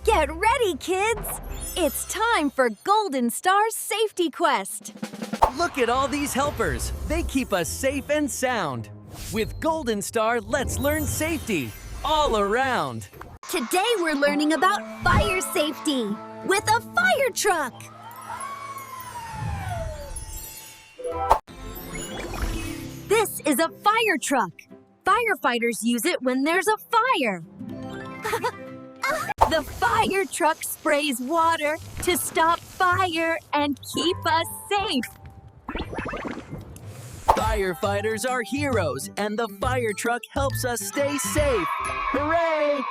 Get ready, kids! It's time for Golden Star's Safety Quest. Look at all these helpers. They keep us safe and sound. With Golden Star, let's learn safety all around. Today we're learning about fire safety with a fire truck. This is a fire truck. Firefighters use it when there's a fire. The fire truck sprays water to stop fire and keep us safe. Firefighters are heroes, and the fire truck helps us stay safe. Hooray!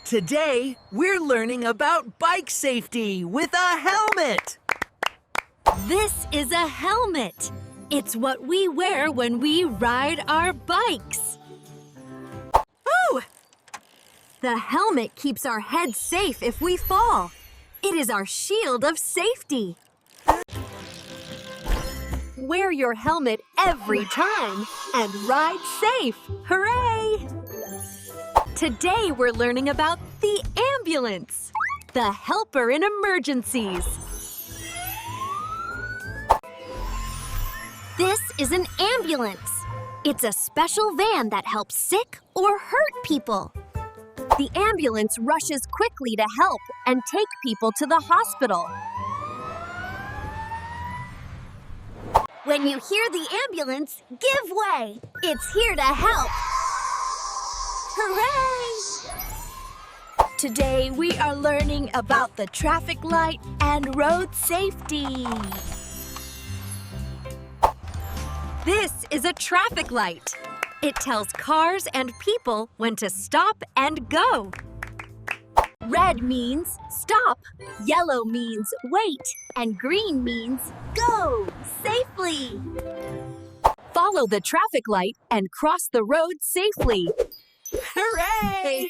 Today, we're learning about bike safety with a helmet. This is a helmet. It's what we wear when we ride our bikes. Oh! The helmet keeps our head safe if we fall. It is our shield of safety. Wear your helmet every time and ride safe. Hooray! Today we're learning about the ambulance, the helper in emergencies. This is an ambulance. It's a special van that helps sick or hurt people. The ambulance rushes quickly to help and take people to the hospital. When you hear the ambulance, give way. It's here to help. Hooray! Today we are learning about the traffic light and road safety. This is a traffic light. It tells cars and people when to stop and go. Red means stop, yellow means wait, and green means go safely. Follow the traffic light and cross the road safely. Hooray!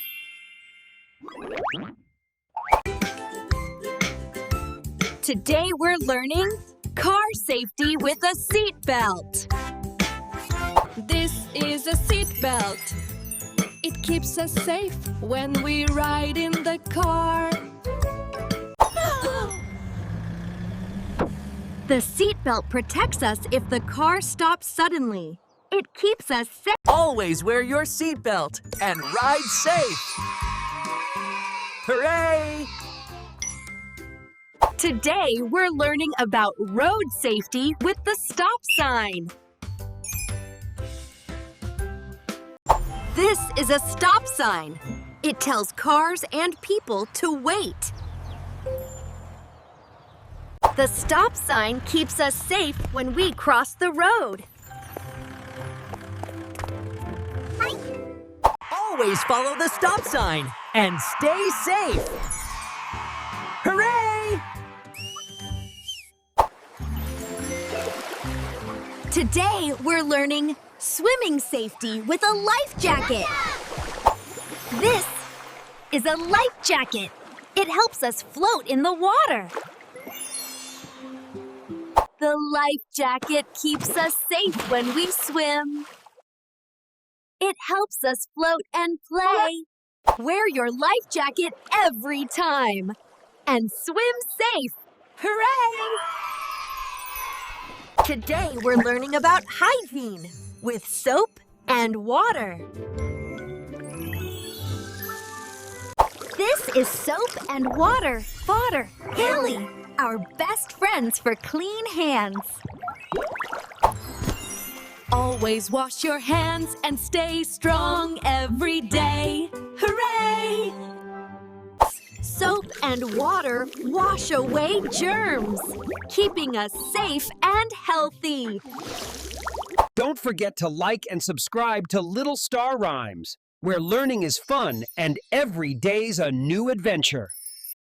Today we're learning car safety with a seatbelt. This is a seatbelt. It keeps us safe when we ride in the car. The seatbelt protects us if the car stops suddenly. It keeps us safe. Always wear your seatbelt and ride safe. Hooray! Today we're learning about road safety with the stop sign. This is a stop sign. It tells cars and people to wait. The stop sign keeps us safe when we cross the road. Always follow the stop sign and stay safe. Hooray! Today we're learning swimming safety with a life jacket. This is a life jacket. It helps us float in the water. The life jacket keeps us safe when we swim. It helps us float and play. Wear your life jacket every time. And swim safe. Hooray! Today we're learning about hygiene with soap and water. This is soap and water. Fodder, Haley, our best friends for clean hands. Always wash your hands and stay strong every day. Hooray! Soap and water wash away germs, keeping us safe and healthy. Don't forget to like and subscribe to Little Star Rhymes, where learning is fun and every day's a new adventure.